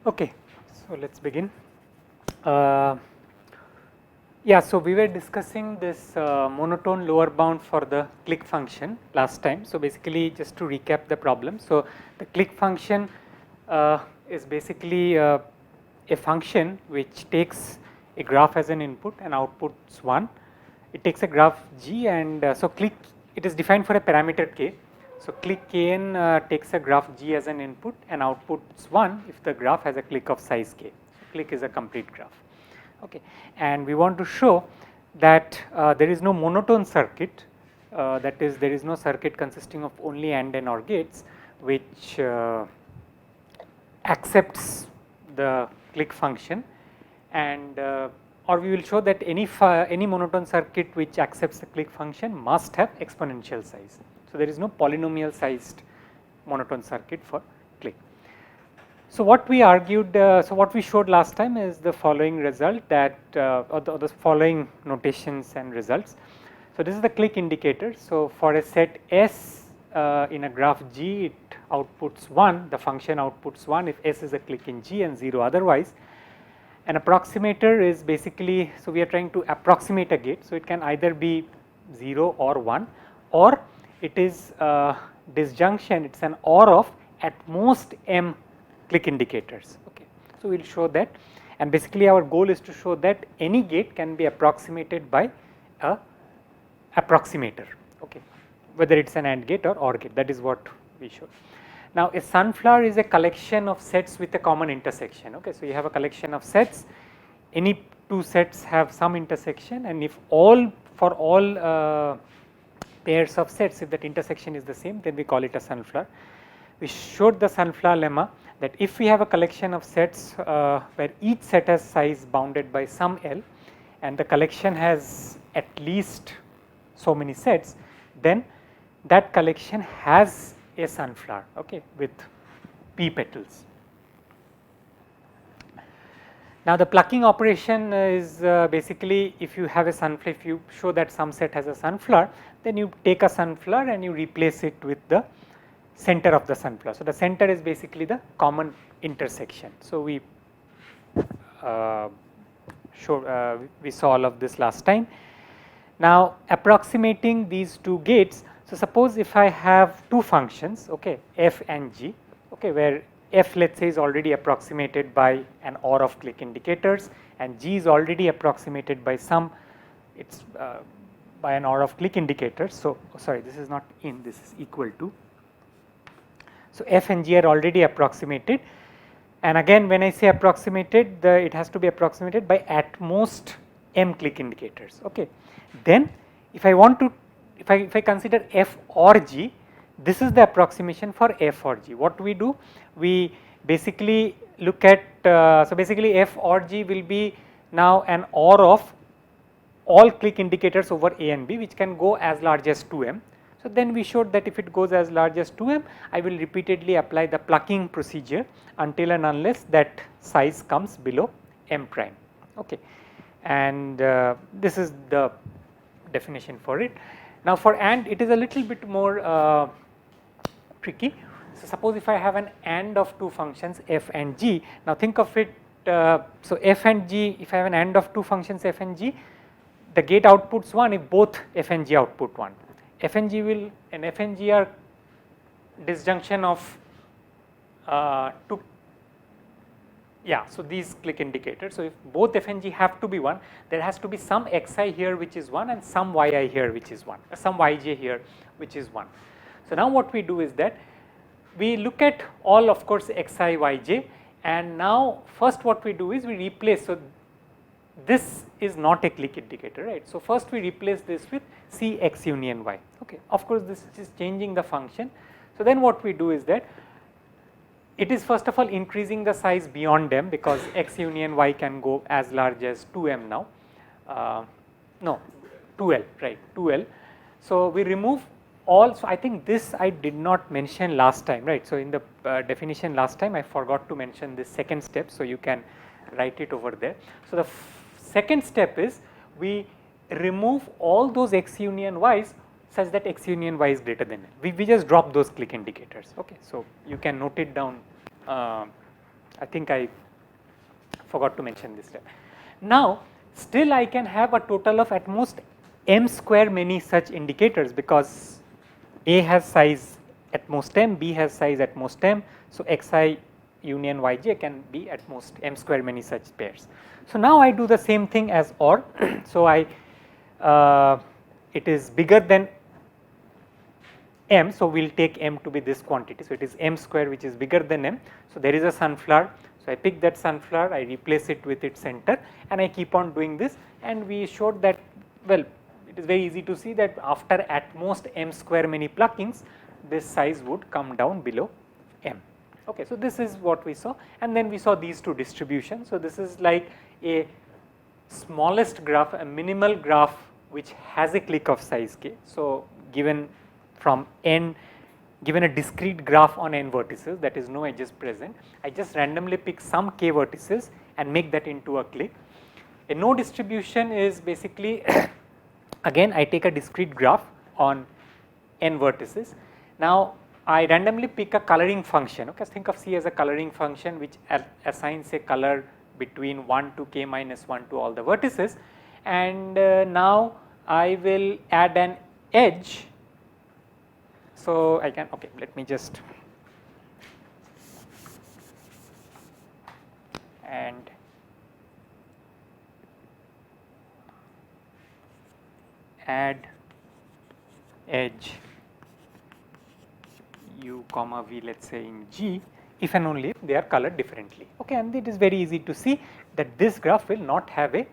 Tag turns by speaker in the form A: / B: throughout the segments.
A: Okay, so let's begin. Uh, yeah, so we were discussing this monotone lower bound for the clique function last time. So basically, just to recap the problem. So the clique function is basically a function which takes a graph as an input and outputs 1. It takes a graph G, and so clique, it is defined for a parameter k. So clique Kn takes a graph G as an input and outputs 1 if the graph has a clique of size k. So clique is a complete graph. Okay, and we want to show that there is no monotone circuit, that is, there is no circuit consisting of only AND and OR gates which accepts the clique function, and or we will show that any monotone circuit which accepts the clique function must have exponential size. So there is no polynomial sized monotone circuit for clique. So what we argued, so what we showed last time is the following result, that or the following notations and results. So this is the clique indicator. So for a set S in a graph G, it outputs 1, the function outputs 1 if S is a clique in G and 0 otherwise. An approximator is basically, so we are trying to approximate a gate, so it can either be 0 or 1, or it is disjunction, it's an OR of at most M clique indicators. Okay, so we will show that, and basically our goal is to show that any gate can be approximated by a approximator. Okay, whether it's an AND gate or OR gate, that is what we showed. Now a sunflower is a collection of sets with a common intersection. Okay, so you have a collection of sets, any two sets have some intersection, and if all for all pairs of sets, if that intersection is the same, then we call it a sunflower. We showed the sunflower lemma that if we have a collection of sets where each set has size bounded by some L, and the collection has at least so many sets, then that collection has a sunflower, okay, with p petals. Now the plucking operation is basically, if you have a sunflower, if you show that some set has a sunflower, then you take a sunflower and you replace it with the center of the sunflower. So the center is basically the common intersection. So we we saw all of this last time. Now approximating these two gates, so suppose if I have two functions, okay, f and g, okay, where f, let's say, is already approximated by an OR of clique indicators, and g is already approximated by some, it's by an OR of clique indicators. So sorry, this is not in, this is equal to. So f and g are already approximated, and again when I say approximated, it has to be approximated by at most m clique indicators. Okay, then if I want to, if I consider f or g, this is the approximation for f or g. What we do, we basically look at, so basically f or g will be now an OR of all clique indicators over a and b, which can go as large as 2m. So then we showed that if it goes as large as 2m, I will repeatedly apply the plucking procedure until and unless that size comes below m prime. Okay, and this is the definition for it. Now for AND, it is a little bit more tricky. So suppose if I have an AND of two functions f and g, now think of it, so f and g, if I have an AND of two functions f and g, the gate outputs 1 if both f and g output 1. F and g will, and f and g are disjunction of two, yeah, so these clique indicators. So if both f and g have to be 1, there has to be some xi here which is 1 and some yi here which is 1, some yj here which is 1. So now what we do is that we look at all, of course, xi, yj, and now first what we do is we replace, so this is not a clique indicator, right. So first we replace this with c x union y. Okay, of course this is changing the function. So then what we do is that it is first of all increasing the size beyond m, because x union y can go as large as 2m now, no, 2l, right, 2l. So we remove all, so I think this I did not mention last time, right. So in the definition last time I forgot to mention this second step, so you can write it over there. So the second step is we remove all those x union y's such that x union y is greater than n. We just drop those clique indicators. Okay, so you can note it down I think I forgot to mention this step. Now still I can have a total of at most m square many such indicators, because A has size at most m, B has size at most m. So xi union yj can be at most m square many such pairs. So now I do the same thing as OR. So I it is bigger than m, so we will take m to be this quantity. So it is m square which is bigger than m. So there is a sunflower. So I pick that sunflower, I replace it with its center, and I keep on doing this, and we showed that, well, it is very easy to see that after at most m square many pluckings, this size would come down below m. Okay, so this is what we saw, and then we saw these two distributions. So this is like a smallest graph, a minimal graph which has a clique of size k. So given from n, given a discrete graph on n vertices, that is no edges present, I just randomly pick some k vertices and make that into a clique. A no distribution is basically again I take a discrete graph on n vertices. Now I randomly pick a coloring function. Okay, think of C as a coloring function which assigns a color between 1 to k minus 1 to all the vertices, and now I will add an edge. So I can, okay, let me just and add edge u comma v, let us say in G, if and only if they are colored differently. Okay, and it is very easy to see that this graph will not have a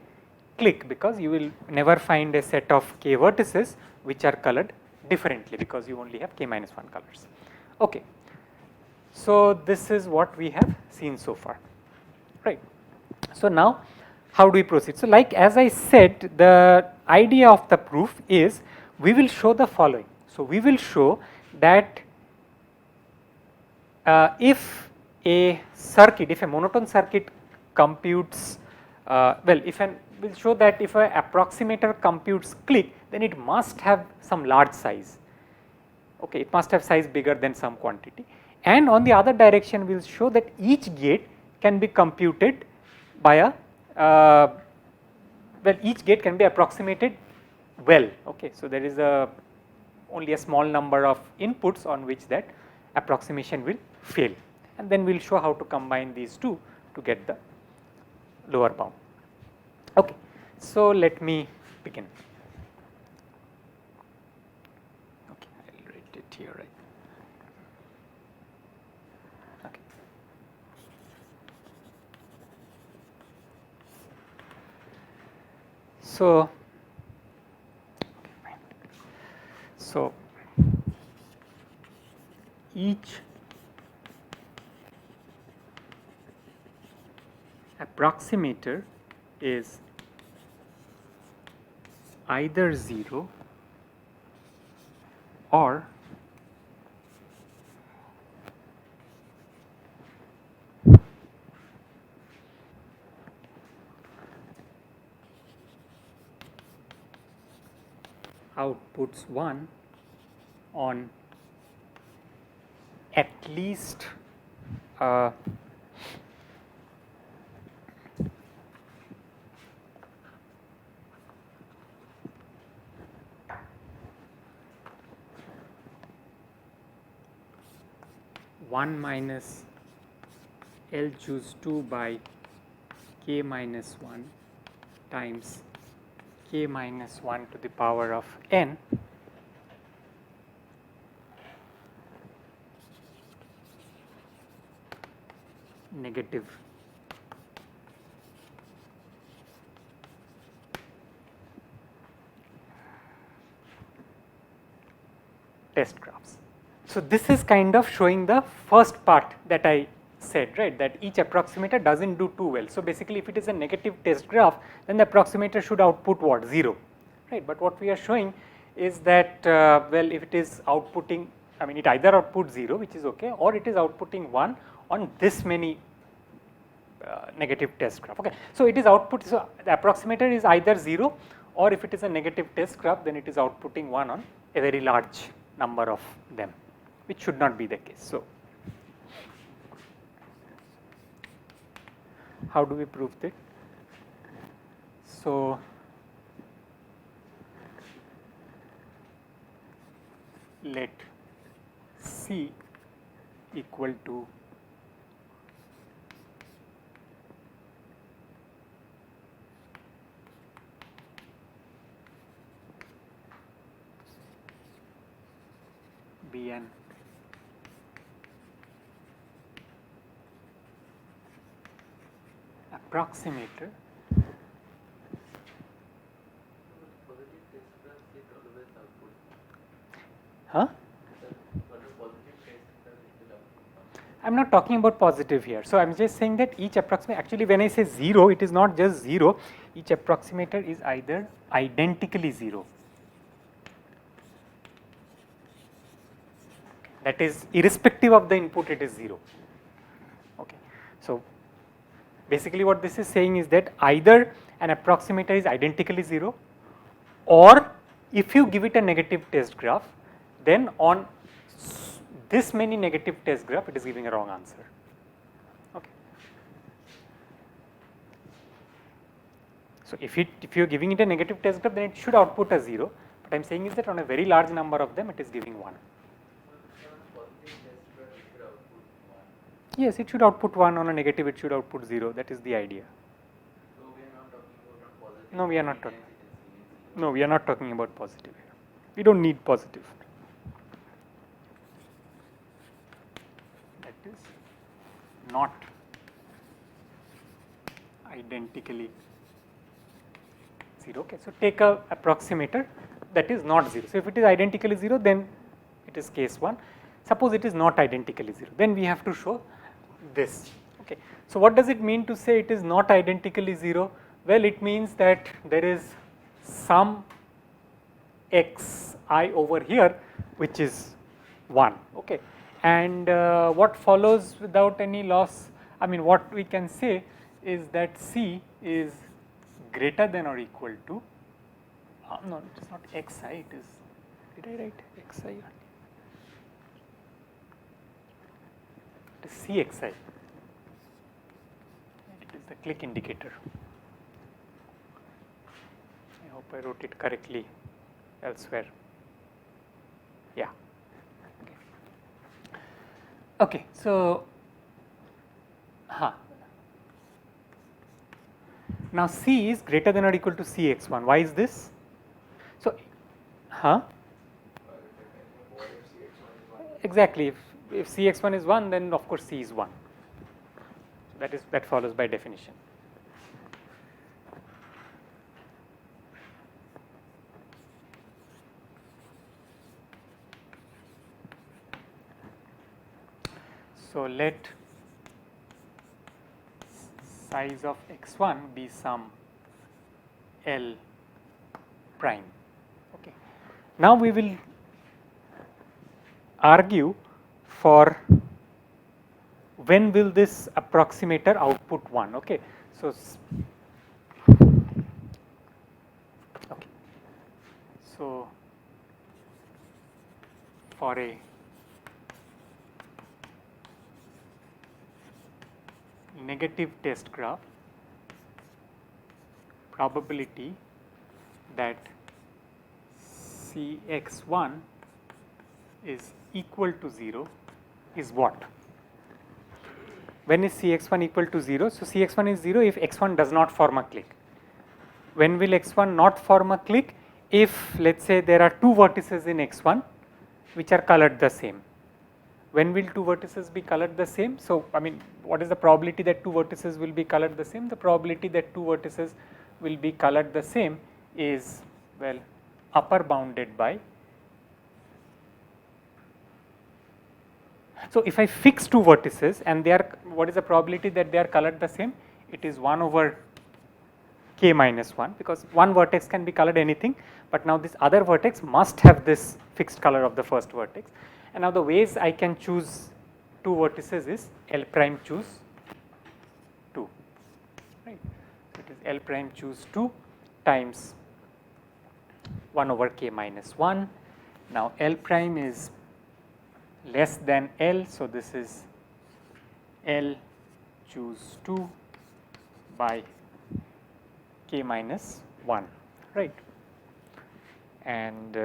A: clique, because you will never find a set of k vertices which are colored differently, because you only have k minus 1 colors. Okay, so this is what we have seen so far, right. So now how do we proceed? So like as I said, the idea of the proof is we will show the following. So we will show that if a circuit, if a monotone circuit computes, well, if an, we'll show that if a approximator computes clique, then it must have some large size. Okay, it must have size bigger than some quantity. And on the other direction, we'll show that each gate can be computed by a, well, each gate can be approximated well. Okay, so there is a only a small number of inputs on which that approximation will fail, and then we will show how to combine these two to get the lower bound. Okay, so let me begin. Okay, I will write it here, right. Okay. So, okay, fine. So each approximator is either 0 or outputs 1 on at least one minus L choose 2 by k minus 1 times k minus 1 to the power of n negative test graphs. So this is kind of showing the first part that I said, right, that each approximator doesn't do too well. So basically if it is a negative test graph, then the approximator should output what? 0, right. But what we are showing is that, well, if it is outputting, I mean, it either outputs 0, which is okay, or it is outputting 1 on this many negative test graph. Okay, so it is output, so the approximator is either 0, or if it is a negative test graph, then it is outputting 1 on a very large number of them, which should not be the case. So how do we prove that? So, let C equal to be an approximator huh? I am not talking about positive here. So, I am just saying that each approximate, actually when I say 0, it is not just 0, each approximator is either identically 0, that is irrespective of the input it is 0. Okay. So, basically what this is saying is that either an approximator is identically 0, or if you give it a negative test graph, then on this many negative test graph it is giving a wrong answer. Okay. So, if you are giving it a negative test graph, then it should output a 0, but I am saying is that on a very large number of them it is giving 1. Yes, it should output 1, on a negative it should output 0, that is the idea.
B: So we are not talking about positive.
A: No, we are not talking. No, we are not talking about positive here. We don't need positive. That is not identically 0. Okay, so take a approximator that is not 0. So if it is identically 0, then it is case 1. Suppose it is not identically 0, then we have to show this. Okay. So what does it mean to say it is not identically 0? Well, it means that there is some xi over here which is 1. Okay. And what follows without any loss, I mean what we can say is that C is greater than or equal to, no, it is not xi, it is, did I write xi? It is Cxi, it is the clique indicator. I hope I wrote it correctly elsewhere. Yeah. Okay, so now C is greater than or equal to Cx1. Why is this? So, exactly. If Cx1 is 1, then of course C is 1. So that follows by definition. So let size of x1 be some L prime. Okay. Now we will argue for when will this approximator output 1. Okay. So, okay. So for a negative test graph, probability that Cx1 is equal to 0 is what? When is Cx1 equal to 0? So Cx1 is 0 if x1 does not form a clique. When will x1 not form a clique? If let us say there are two vertices in x1 which are colored the same. When will two vertices be colored the same? So, I mean, what is the probability that two vertices will be colored the same? The probability that two vertices will be colored the same is, well, upper bounded by. So, if I fix two vertices and they are, what is the probability that they are colored the same? It is 1 over k minus 1, because one vertex can be colored anything, but now this other vertex must have this fixed color of the first vertex. And now the ways I can choose two vertices is L prime choose 2, right. So it is L prime choose 2 times 1 over k minus 1. Now L prime is less than L, so this is L choose 2 by k minus 1, right? And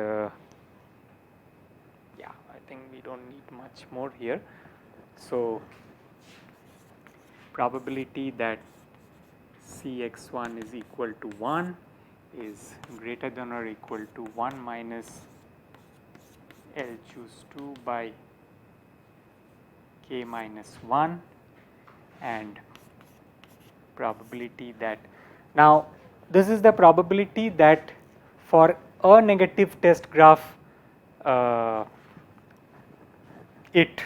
A: yeah, I think we don't need much more here. So probability that Cx1 is equal to 1 is greater than or equal to 1 minus L choose 2 by k minus 1, and probability that, now this is the probability that for a negative test graph it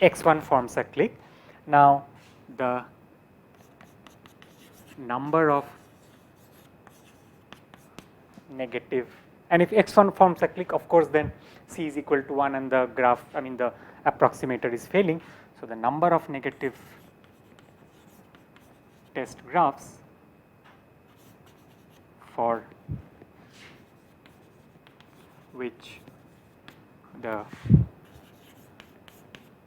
A: x1 forms a clique. Now the number of negative, and if x1 forms a clique, of course then c is equal to 1 and the graph, I mean the approximator is failing. So the number of negative test graphs for which the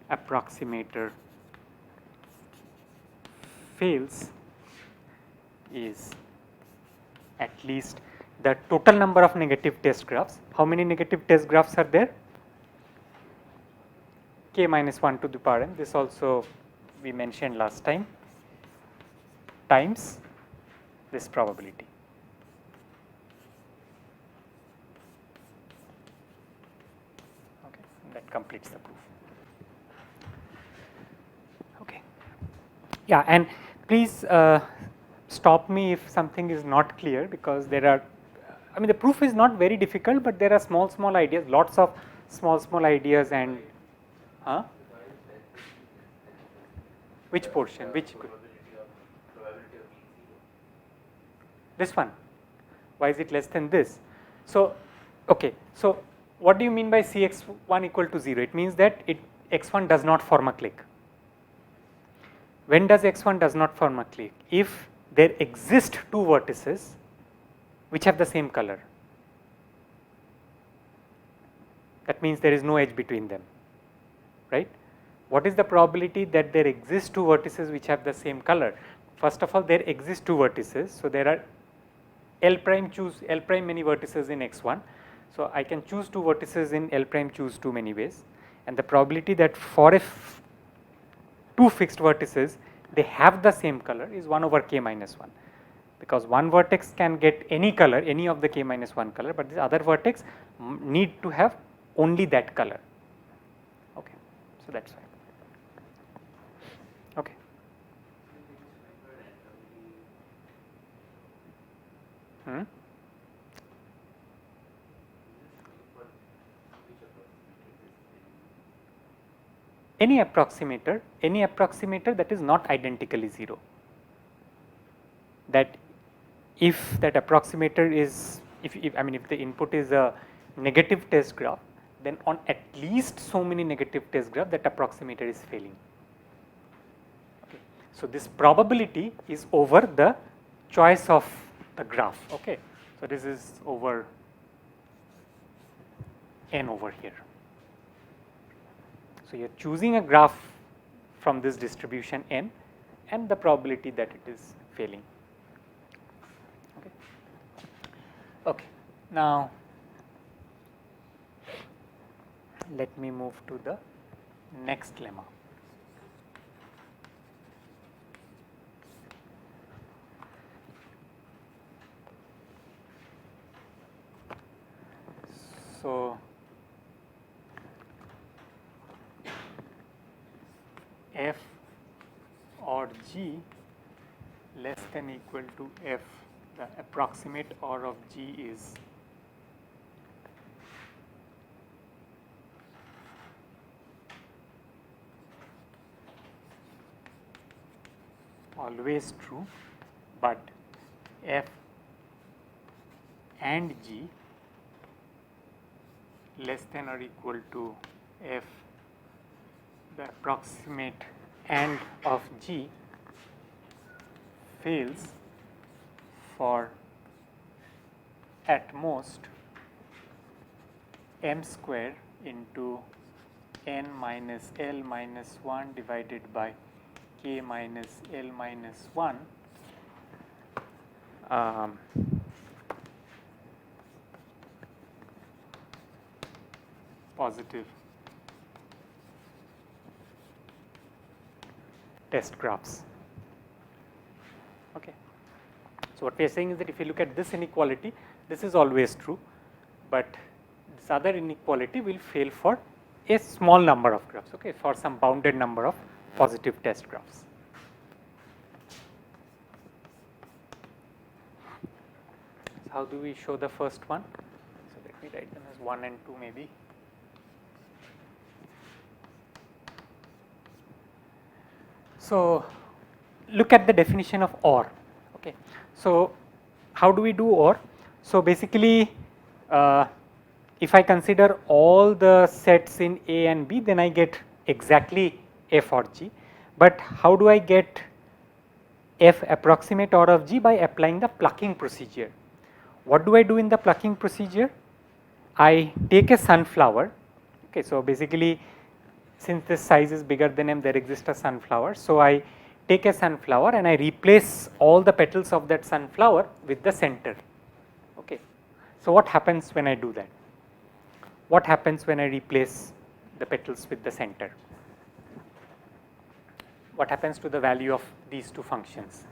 A: approximator fails is at least the total number of negative test graphs. How many negative test graphs are there? K minus 1 to the power n, this also we mentioned last time, times this probability. Okay, that completes the proof. Okay. Yeah, and please stop me if something is not clear, because there are, I mean the proof is not very difficult, but there are small ideas, lots of small ideas, and which portion, which
B: Probability of being 0.
A: this one, why is it less than this? So okay, so what do you mean by Cx1 equal to 0? It means that x1 does not form a clique. When does x1 does not form a clique? If there exist two vertices which have the same color. That means there is no edge between them, right? What is the probability that there exist two vertices which have the same color? First of all, there exist two vertices, so there are L prime choose L prime many vertices in x1. So I can choose two vertices in L prime choose two many ways, and the probability that for if two fixed vertices they have the same color is 1 over k minus 1, because one vertex can get any color, any of the k minus 1 color, but this other vertex need to have only that color. Okay, so that's why. Okay. Hmm? Any approximator that is not identically 0. That if that approximator is, if I mean if the input is a negative test graph, then on at least so many negative test graph that approximator is failing. Okay. So this probability is over the choice of the graph. Okay. So this is over n over here. So you are choosing a graph from this distribution n and the probability that it is failing. Okay. Okay. Now let me move to the next lemma. So f or g less than equal to f, the approximate OR of g is always true, but f and g less than or equal to f, the approximate AND of g fails for at most m square into n minus L minus 1 divided by k minus L minus 1 positive test graphs. Okay. So what we are saying is that if you look at this inequality, this is always true, but this other inequality will fail for a small number of graphs, okay, for some bounded number of positive test graphs. So how do we show the first one? So let me write them as 1 and 2 maybe. So look at the definition of OR. Okay. So how do we do OR? So basically, if I consider all the sets in A and B, then I get exactly F or G. But how do I get F approximate OR of G? By applying the plucking procedure. What do I do in the plucking procedure? I take a sunflower. Okay, so basically, since this size is bigger than M, there exists a sunflower. So I take a sunflower and I replace all the petals of that sunflower with the center. Okay. So what happens when I do that? What happens when I replace the petals with the center? What happens to the value of these two functions?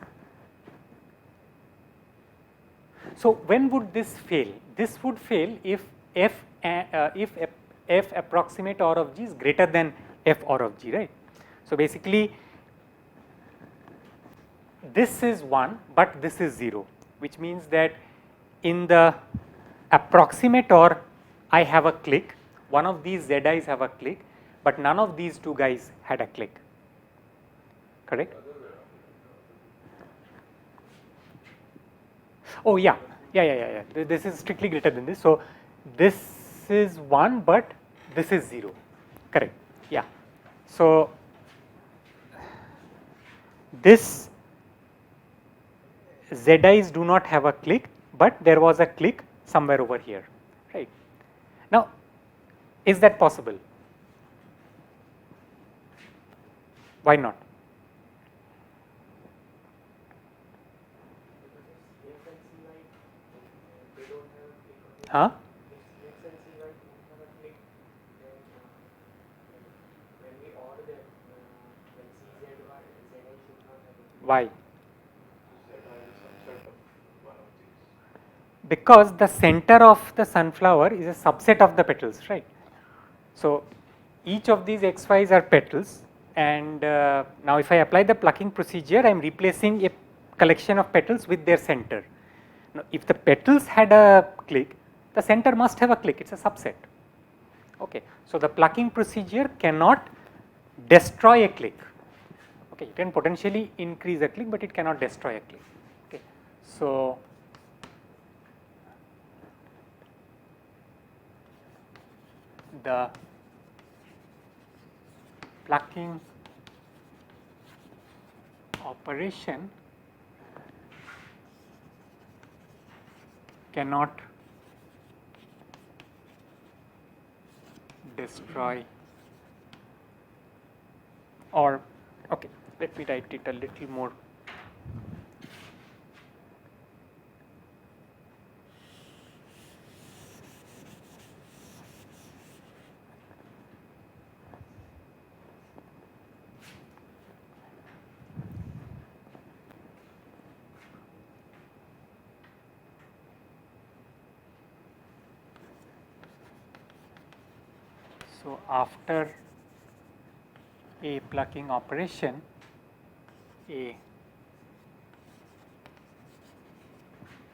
A: So when would this fail? This would fail if F approximate OR of G is greater than F OR of G, right? So basically, this is 1, but this is 0, which means that in the approximate OR, I have a clique. One of these Zi's have a clique, but none of these two guys had a clique. Correct? Oh yeah. This is strictly greater than this. So this is 1, but this is 0. Correct. Yeah. So this Zi's do not have a clique, but there was a clique somewhere over here, right? Now, is that possible? Why not? Huh? Why? Because the center of the sunflower is a subset of the petals, right? So each of these XYs are petals, and now if I apply the plucking procedure, I am replacing a collection of petals with their center. Now, if the petals had a clique, the center must have a clique, it's a subset. Okay. So the plucking procedure cannot destroy a clique. Okay, it can potentially increase a clique, but it cannot destroy a clique. Okay. So the plucking operation cannot destroy, or okay, let me write it a little more. So after a plucking operation, a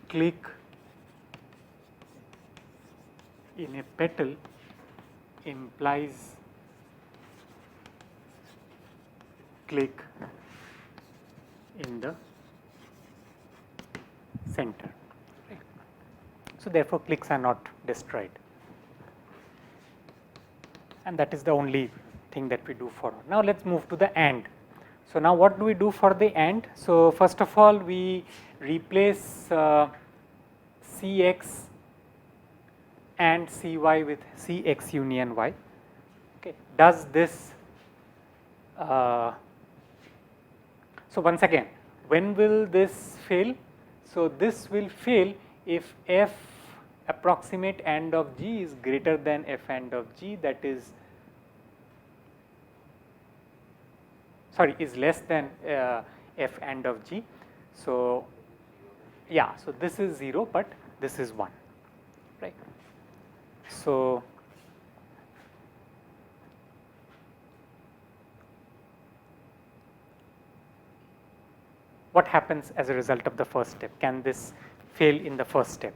A: clique in a petal implies clique in the center. Right. So therefore, cliques are not destroyed. And that is the only thing that we do for. Now let's move to the AND. So now what do we do for the AND? So first of all, we replace Cx and Cy with Cx union y. Okay, does this so once again, when will this fail? So this will fail if f approximate and of g is greater than f and of g, that is sorry, is less than f and of g. So yeah, so this is 0, but this is 1, right. So what happens as a result of the first step? Can this fail in the first step?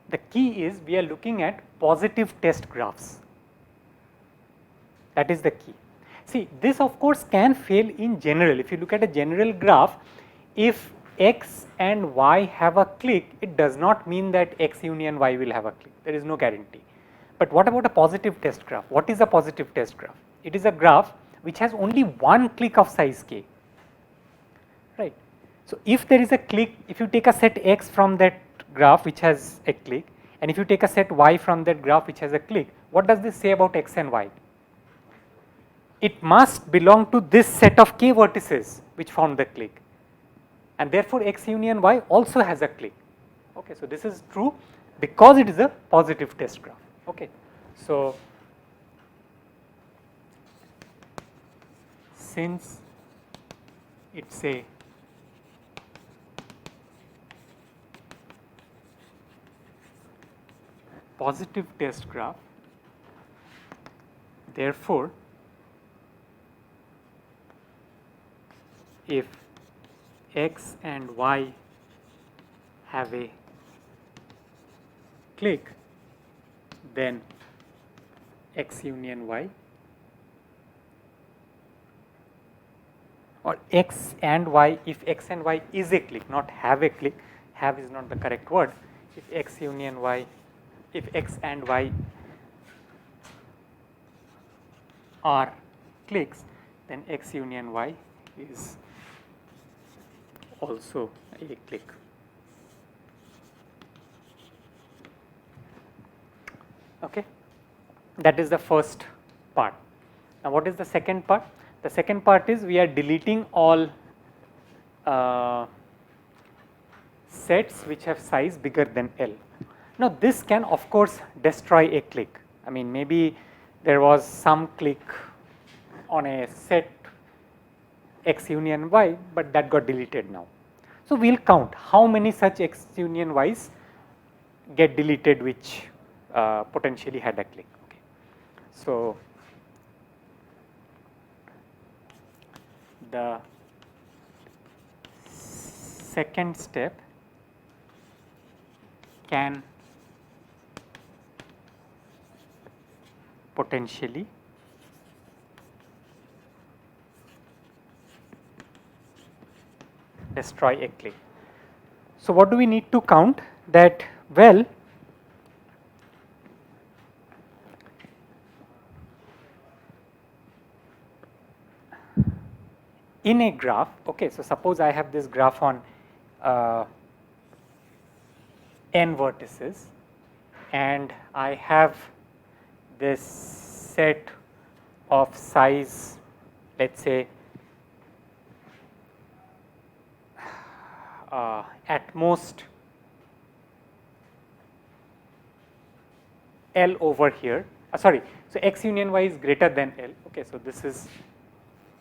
A: The key is we are looking at positive test graphs. That is the key. See, this of course can fail in general. If you look at a general graph, if x and y have a clique, it does not mean that x union y will have a clique. There is no guarantee. But what about a positive test graph? What is a positive test graph? It is a graph which has only one clique of size k, right. So if there is a clique, if you take a set x from that graph which has a clique, and if you take a set y from that graph which has a clique, what does this say about x and y? It must belong to this set of k vertices which form the clique, and therefore x union y also has a clique. Okay, so this is true because it is a positive test graph. Okay, so since it's a positive test graph, therefore if x and y have a clique, then x union y, or x and y, if x and y is a clique, not have a clique, have is not the correct word, if x union y, if x and y are cliques, then x union y is also a clique. Okay, that is the first part. Now what is the second part? The second part is we are deleting all sets which have size bigger than L. Now this can of course destroy a clique. I mean, maybe there was some clique on a set x union y, but that got deleted now. So we'll count how many such x union y's get deleted which potentially had a clique. Okay. So the second step can potentially destroy a clique. So what do we need to count? That, well, in a graph, okay, so suppose I have this graph on n vertices, and I have this set of size, let's say at most L over here, sorry, so x union y is greater than L. Okay, so this is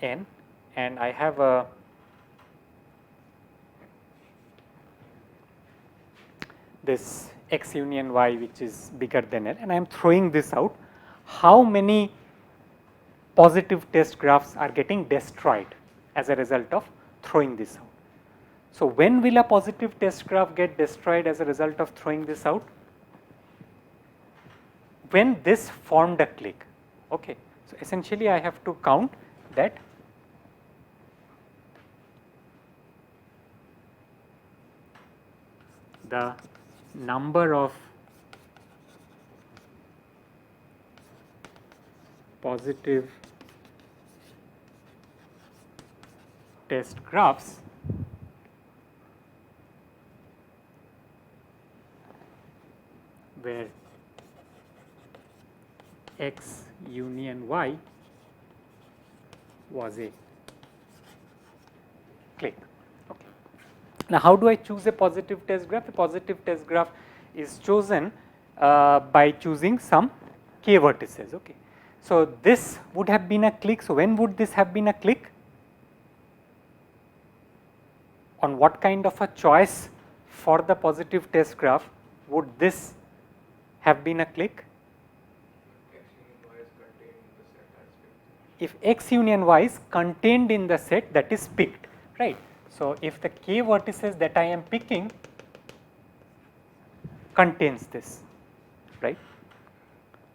A: n, and I have a this x union y which is bigger than L, and I am throwing this out. How many positive test graphs are getting destroyed as a result of throwing this out? So when will a positive test graph get destroyed as a result of throwing this out? When this formed a clique. Okay, so essentially I have to count that the number of positive test graphs X union Y was a clique. Okay. Now, how do I choose a positive test graph? A positive test graph is chosen by choosing some k vertices. Okay. So, this would have been a clique. So, when would this have been a clique? On what kind of a choice for the positive test graph would this have been a clique? If X union Y is contained in the set that is picked, right. So, if the k vertices that I am picking contains this, right.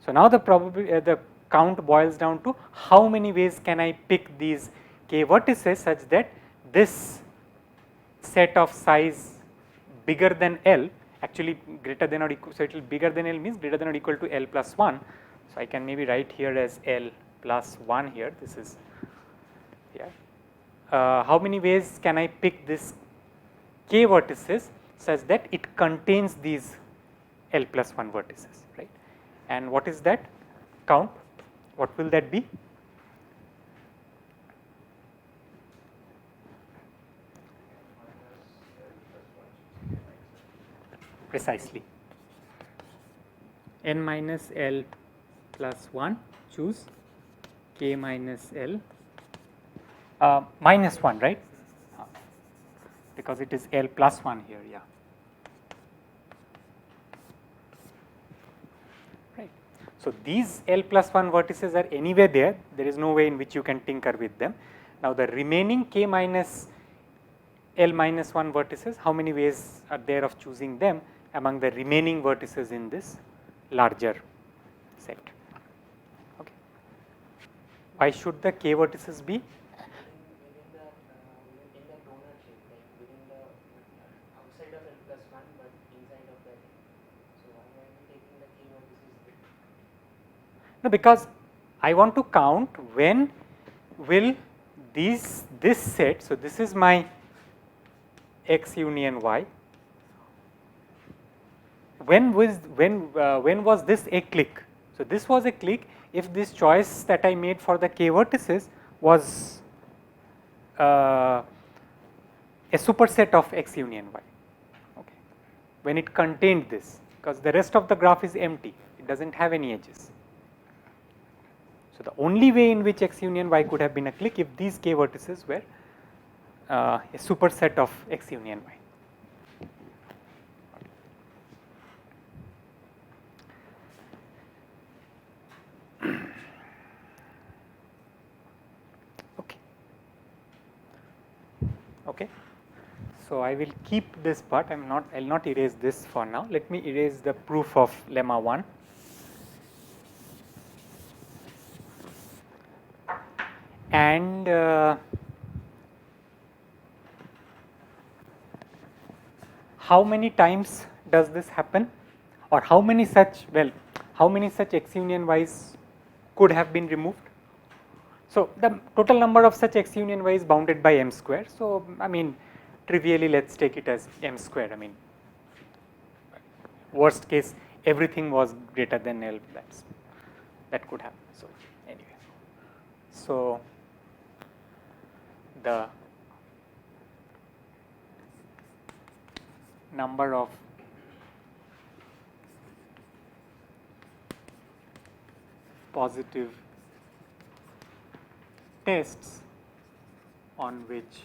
A: So, now the count boils down to how many ways can I pick these k vertices such that this set of size bigger than L, actually greater than or equal, so it will bigger than L means greater than or equal to L plus 1. So, I can maybe write here as L plus 1 here, this is here. How many ways can I pick this k vertices such that it contains these L plus 1 vertices, right. And what is that count? What will that be? Precisely. N minus L plus 1, choose k minus L minus 1, right, because it is L plus 1 here, yeah. Right. So, these L plus 1 vertices are anywhere there is no way in which you can tinker with them. Now, the remaining k minus L minus 1 vertices, how many ways are there of choosing them among the remaining vertices in this larger set? Okay. Why should the k vertices be?
C: In the donor shape, like within the outside of L plus 1 but inside of that. So why are we taking the k vertices?
A: No, because I want to count when will this set, so this is my X union Y, when was this a clique? So, this was a clique if this choice that I made for the k vertices was a superset of X union Y, okay, when it contained this, because the rest of the graph is empty, it does not have any edges. So, the only way in which X union Y could have been a clique if these k vertices were a superset of X union Y. Okay. Okay. So, I will keep this part, I will not erase this for now. Let me erase the proof of lemma 1. And how many times does this happen, or how many such X union Ys could have been removed? So, the total number of such X union Y is bounded by m square. So, I mean trivially let us take it as m square, I mean worst case everything was greater than L, that could happen. So, anyway, so the number of positive tests on which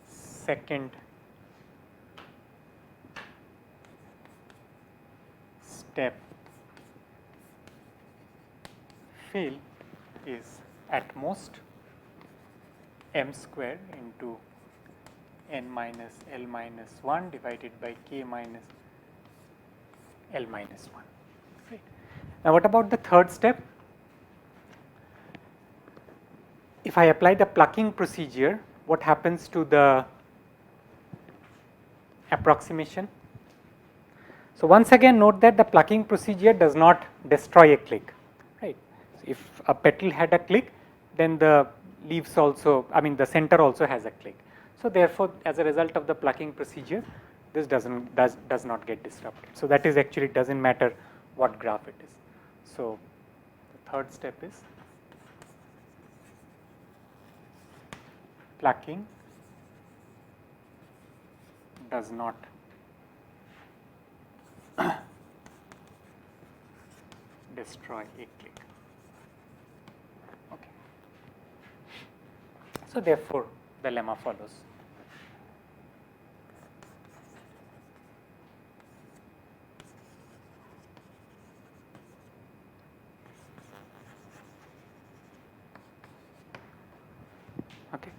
A: second step fail is at most m square into n minus L minus 1 divided by k minus L minus 1. Right. Now, what about the third step? If I apply the plucking procedure, what happens to the approximation? So, once again note that the plucking procedure does not destroy a clique, right. So, if a petal had a clique, then the leaves also, I mean the center also has a clique. So, therefore, as a result of the plucking procedure, this does not get disrupted. So that is actually doesn't matter what graph it is. So the third step is plucking does not destroy a clique. Okay. So therefore, the lemma follows. Okay.